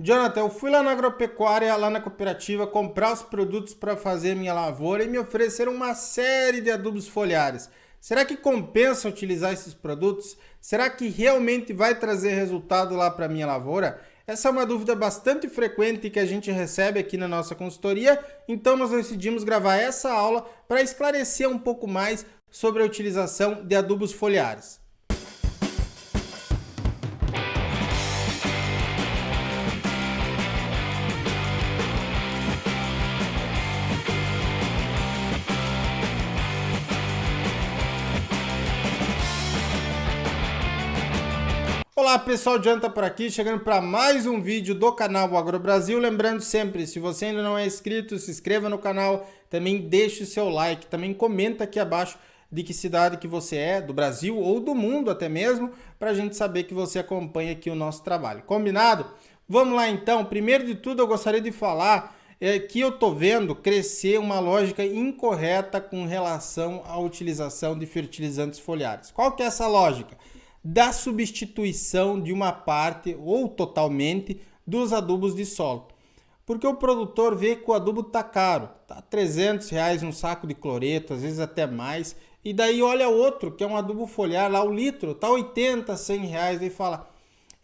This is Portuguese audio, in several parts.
Jonathan, eu fui lá na agropecuária, lá na cooperativa, comprar os produtos para fazer minha lavoura e me ofereceram uma série de adubos foliares. Será que compensa utilizar esses produtos? Será que realmente vai trazer resultado lá para minha lavoura? Essa é uma dúvida bastante frequente que a gente recebe aqui na nossa consultoria, então nós decidimos gravar essa aula para esclarecer um pouco mais sobre a utilização de adubos foliares. Olá pessoal, Jonathan por aqui, chegando para mais um vídeo do canal AgroBrasil. Lembrando sempre, se você ainda não é inscrito, se inscreva no canal, também deixe o seu like, também comenta aqui abaixo de que cidade que você é, do Brasil ou do mundo até mesmo, para a gente saber que você acompanha aqui o nosso trabalho. Combinado? Vamos lá então. Primeiro de tudo eu gostaria de falar que eu estou vendo crescer uma lógica incorreta com relação à utilização de fertilizantes foliares. Qual que é essa lógica? Da substituição de uma parte ou totalmente dos adubos de solo. Porque o produtor vê que o adubo está caro, está R$300 um saco de cloreto, às vezes até mais, e daí olha outro, que é um adubo foliar, lá o litro, está R$80, R$100, e fala,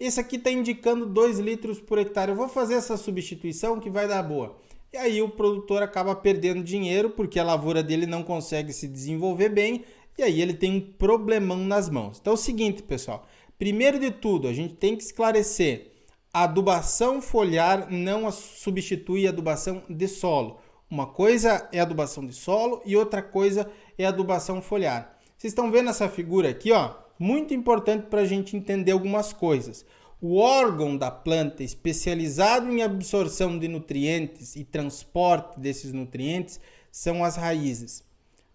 esse aqui está indicando 2 litros por hectare, eu vou fazer essa substituição que vai dar boa. E aí o produtor acaba perdendo dinheiro, porque a lavoura dele não consegue se desenvolver bem, e aí ele tem um problemão nas mãos. Então é o seguinte, pessoal. Primeiro de tudo, a gente tem que esclarecer. A adubação foliar não substitui a adubação de solo. Uma coisa é a adubação de solo e outra coisa é a adubação foliar. Vocês estão vendo essa figura aqui, ó? Muito importante para a gente entender algumas coisas. O órgão da planta especializado em absorção de nutrientes e transporte desses nutrientes são as raízes,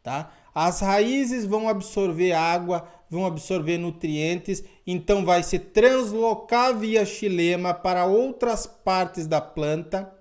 tá? As raízes vão absorver água, vão absorver nutrientes, então vai se translocar via xilema para outras partes da planta,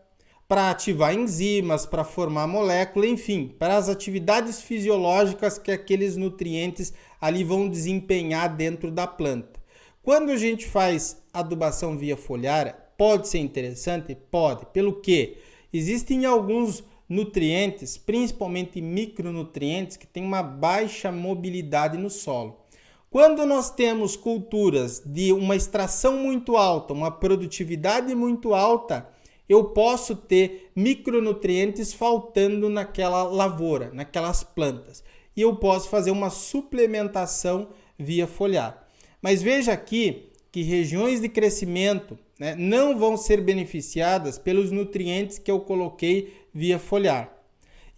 para ativar enzimas, para formar molécula, enfim, para as atividades fisiológicas que aqueles nutrientes ali vão desempenhar dentro da planta. Quando a gente faz adubação via foliar, pode ser interessante? Pode. Pelo quê? Existem alguns nutrientes, principalmente micronutrientes, que têm uma baixa mobilidade no solo. Quando nós temos culturas de uma extração muito alta, uma produtividade muito alta, eu posso ter micronutrientes faltando naquela lavoura, naquelas plantas. E eu posso fazer uma suplementação via foliar. Mas veja aqui que regiões de crescimento, não vão ser beneficiadas pelos nutrientes que eu coloquei via foliar.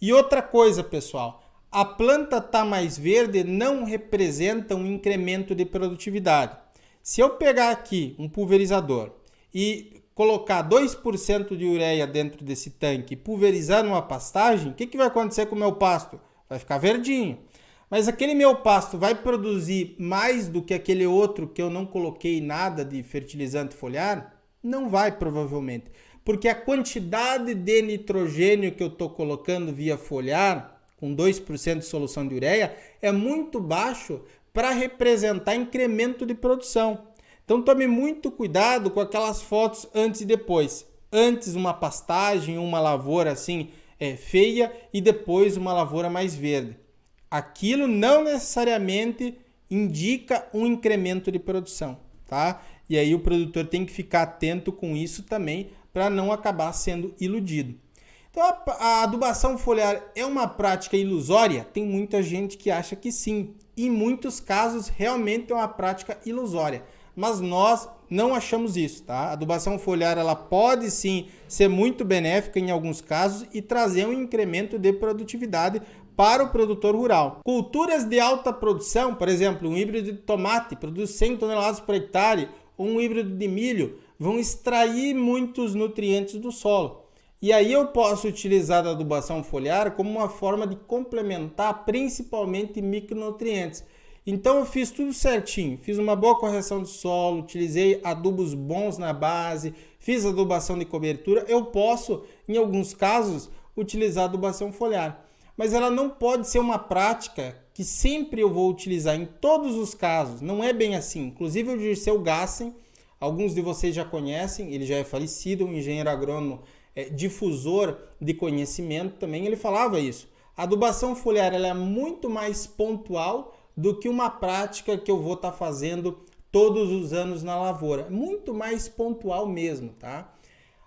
E outra coisa, pessoal, a planta está mais verde não representa um incremento de produtividade. Se eu pegar aqui um pulverizador e colocar 2% de ureia dentro desse tanque e pulverizar numa pastagem, o que vai acontecer com o meu pasto? Vai ficar verdinho. Mas aquele meu pasto vai produzir mais do que aquele outro que eu não coloquei nada de fertilizante foliar? Não vai, provavelmente. Porque a quantidade de nitrogênio que eu estou colocando via foliar, com 2% de solução de ureia, é muito baixo para representar incremento de produção. Então tome muito cuidado com aquelas fotos antes e depois. Antes uma pastagem, uma lavoura assim feia e depois uma lavoura mais verde. Aquilo não necessariamente indica um incremento de produção, tá? E aí o produtor tem que ficar atento com isso também para não acabar sendo iludido. Então a adubação foliar é uma prática ilusória? Tem muita gente que acha que sim. Em muitos casos realmente é uma prática ilusória, mas nós não achamos isso, tá? A adubação foliar ela pode sim ser muito benéfica em alguns casos e trazer um incremento de produtividade para o produtor rural. Culturas de alta produção, por exemplo, um híbrido de tomate produz 100 toneladas por hectare, ou um híbrido de milho, vão extrair muitos nutrientes do solo. E aí eu posso utilizar a adubação foliar como uma forma de complementar principalmente micronutrientes. Então eu fiz tudo certinho, fiz uma boa correção de solo, utilizei adubos bons na base, fiz adubação de cobertura, eu posso, em alguns casos, utilizar a adubação foliar. Mas ela não pode ser uma prática que sempre eu vou utilizar em todos os casos, não é bem assim. Inclusive o Dirceu Gassen, alguns de vocês já conhecem, ele já é falecido, um engenheiro agrônomo, difusor de conhecimento também, ele falava isso. A adubação foliar ela é muito mais pontual do que uma prática que eu vou estar fazendo todos os anos na lavoura. Muito mais pontual mesmo, tá?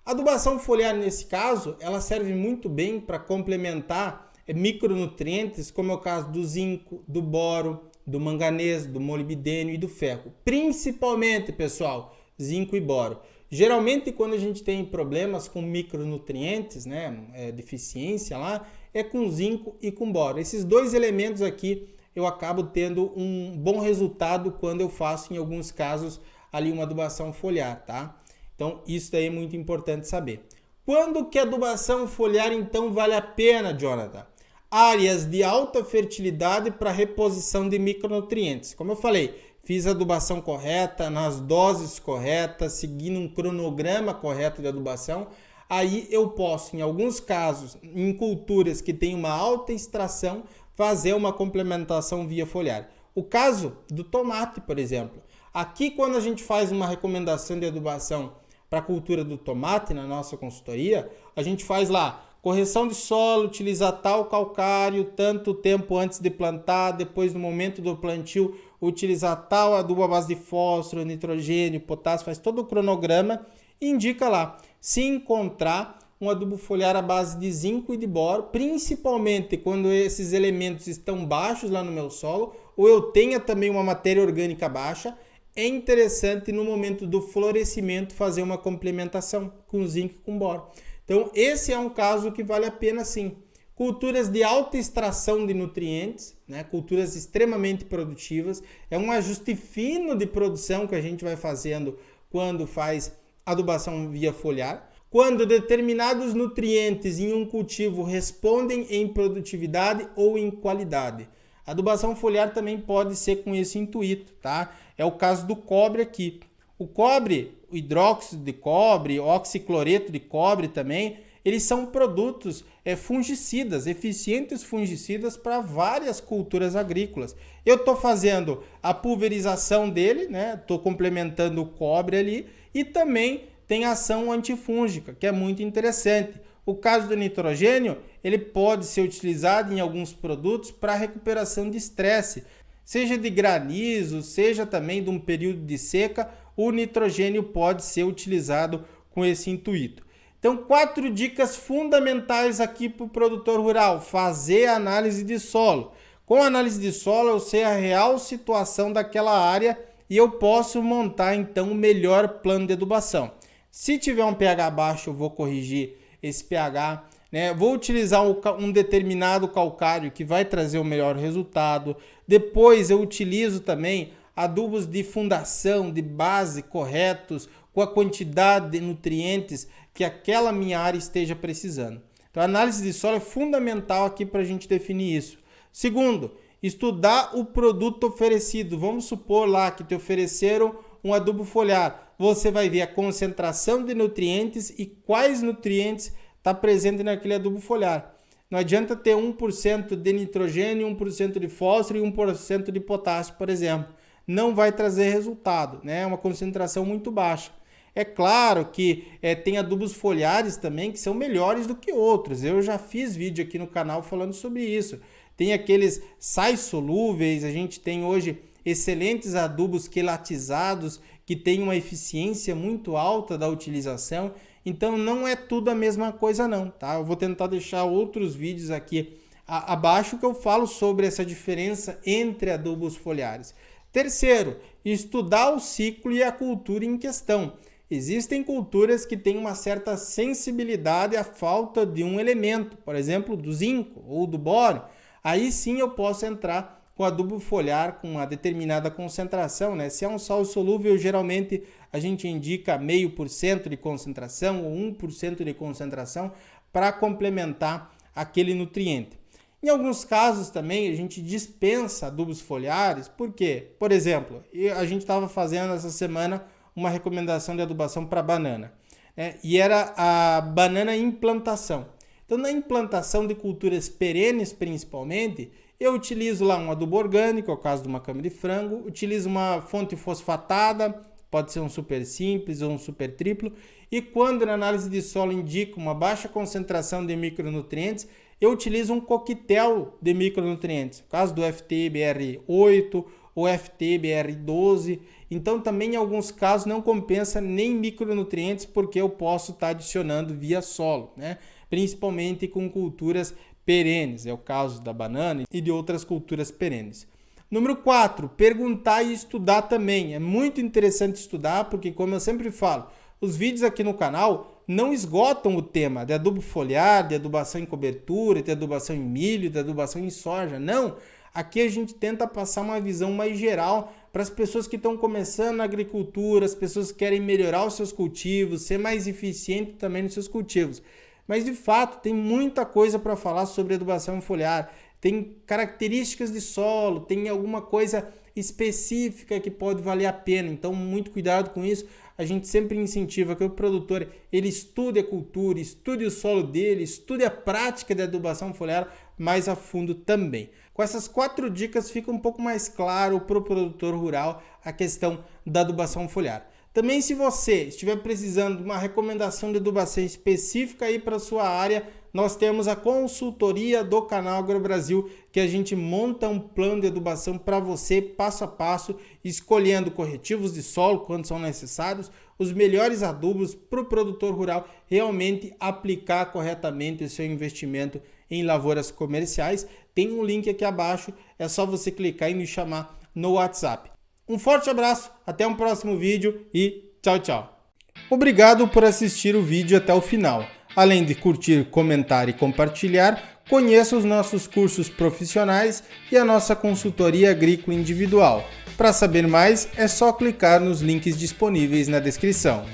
A adubação foliar, nesse caso, ela serve muito bem para complementar micronutrientes, como é o caso do zinco, do boro, do manganês, do molibdênio e do ferro. Principalmente, pessoal, zinco e boro. Geralmente, quando a gente tem problemas com micronutrientes, né, deficiência lá, é com zinco e com boro. Esses dois elementos aqui eu acabo tendo um bom resultado quando eu faço, em alguns casos, ali uma adubação foliar, tá? Então, isso daí é muito importante saber. Quando que a adubação foliar, então, vale a pena, Jonathan? Áreas de alta fertilidade para reposição de micronutrientes. Como eu falei, fiz a adubação correta, nas doses corretas, seguindo um cronograma correto de adubação. Aí eu posso, em alguns casos, em culturas que têm uma alta extração, fazer uma complementação via foliar. O caso do tomate, por exemplo. Aqui, quando a gente faz uma recomendação de adubação para a cultura do tomate na nossa consultoria, a gente faz lá correção de solo, utilizar tal calcário, tanto tempo antes de plantar, depois no momento do plantio, utilizar tal adubo à base de fósforo, nitrogênio, potássio, faz todo o cronograma e indica lá. Se encontrar um adubo foliar à base de zinco e de boro, principalmente quando esses elementos estão baixos lá no meu solo, ou eu tenha também uma matéria orgânica baixa, é interessante no momento do florescimento fazer uma complementação com zinco e com boro. Então, esse é um caso que vale a pena sim. Culturas de alta extração de nutrientes, né? Culturas extremamente produtivas, é um ajuste fino de produção que a gente vai fazendo quando faz adubação via foliar. Quando determinados nutrientes em um cultivo respondem em produtividade ou em qualidade. A adubação foliar também pode ser com esse intuito, tá? É o caso do cobre aqui. O cobre, o hidróxido de cobre, o oxicloreto de cobre também, eles são produtos fungicidas, eficientes fungicidas para várias culturas agrícolas. Eu estou fazendo a pulverização dele, né? Estou complementando o cobre ali e também tem ação antifúngica, que é muito interessante. O caso do nitrogênio, ele pode ser utilizado em alguns produtos para recuperação de estresse, seja de granizo, seja também de um período de seca, o nitrogênio pode ser utilizado com esse intuito. Então, 4 dicas fundamentais aqui para o produtor rural. Fazer a análise de solo. Com a análise de solo, eu sei a real situação daquela área e eu posso montar, então, o melhor plano de adubação. Se tiver um pH baixo, eu vou corrigir esse pH, né? Vou utilizar um determinado calcário que vai trazer o melhor resultado. Depois eu utilizo também adubos de fundação, de base corretos, com a quantidade de nutrientes que aquela minha área esteja precisando. Então a análise de solo é fundamental aqui para a gente definir isso. Segundo, estudar o produto oferecido. Vamos supor lá que te ofereceram um adubo foliar. Você vai ver a concentração de nutrientes e quais nutrientes está presente naquele adubo foliar. Não adianta ter 1% de nitrogênio, 1% de fósforo e 1% de potássio, por exemplo. Não vai trazer resultado, né? É uma concentração muito baixa. É claro que tem adubos foliares também que são melhores do que outros. Eu já fiz vídeo aqui no canal falando sobre isso. Tem aqueles sais solúveis, a gente tem hoje excelentes adubos quelatizados que têm uma eficiência muito alta da utilização. Então não é tudo a mesma coisa não, tá? Eu vou tentar deixar outros vídeos aqui abaixo que eu falo sobre essa diferença entre adubos foliares. Terceiro, estudar o ciclo e a cultura em questão. Existem culturas que têm uma certa sensibilidade à falta de um elemento, por exemplo, do zinco ou do boro. Aí sim eu posso entrar com adubo foliar com uma determinada concentração, né? Se é um sal solúvel, geralmente a gente indica 0,5% de concentração ou 1% de concentração para complementar aquele nutriente. Em alguns casos também a gente dispensa adubos foliares, por quê? Por exemplo, a gente estava fazendo essa semana uma recomendação de adubação para banana, né? E era a banana em implantação. Então, na implantação de culturas perenes, principalmente, eu utilizo lá um adubo orgânico, é o caso de uma cama de frango, utilizo uma fonte fosfatada, pode ser um super simples ou um super triplo, e quando na análise de solo indica uma baixa concentração de micronutrientes, eu utilizo um coquetel de micronutrientes, no caso do FT-BR8 ou FT-BR12, então também em alguns casos não compensa nem micronutrientes porque eu posso estar adicionando via solo, né? Principalmente com culturas perenes, é o caso da banana e de outras culturas perenes. Número 4, perguntar e estudar também. É muito interessante estudar porque, como eu sempre falo, os vídeos aqui no canal não esgotam o tema de adubo foliar, de adubação em cobertura, de adubação em milho, de adubação em soja. Não! Aqui a gente tenta passar uma visão mais geral para as pessoas que estão começando na agricultura, as pessoas que querem melhorar os seus cultivos, ser mais eficiente também nos seus cultivos. Mas, de fato, tem muita coisa para falar sobre adubação foliar. Tem características de solo, tem alguma coisa específica que pode valer a pena. Então, muito cuidado com isso. A gente sempre incentiva que o produtor ele estude a cultura, estude o solo dele, estude a prática de adubação foliar mais a fundo também. Com essas 4 dicas fica um pouco mais claro para o produtor rural a questão da adubação foliar. Também, se você estiver precisando de uma recomendação de adubação específica aí para a sua área, nós temos a consultoria do canal AgroBrasil, que a gente monta um plano de adubação para você, passo a passo, escolhendo corretivos de solo quando são necessários, os melhores adubos para o produtor rural realmente aplicar corretamente o seu investimento em lavouras comerciais. Tem um link aqui abaixo, é só você clicar e me chamar no WhatsApp. Um forte abraço, até um próximo vídeo e tchau, tchau. Obrigado por assistir o vídeo até o final. Além de curtir, comentar e compartilhar, conheça os nossos cursos profissionais e a nossa consultoria agrícola individual. Para saber mais, é só clicar nos links disponíveis na descrição.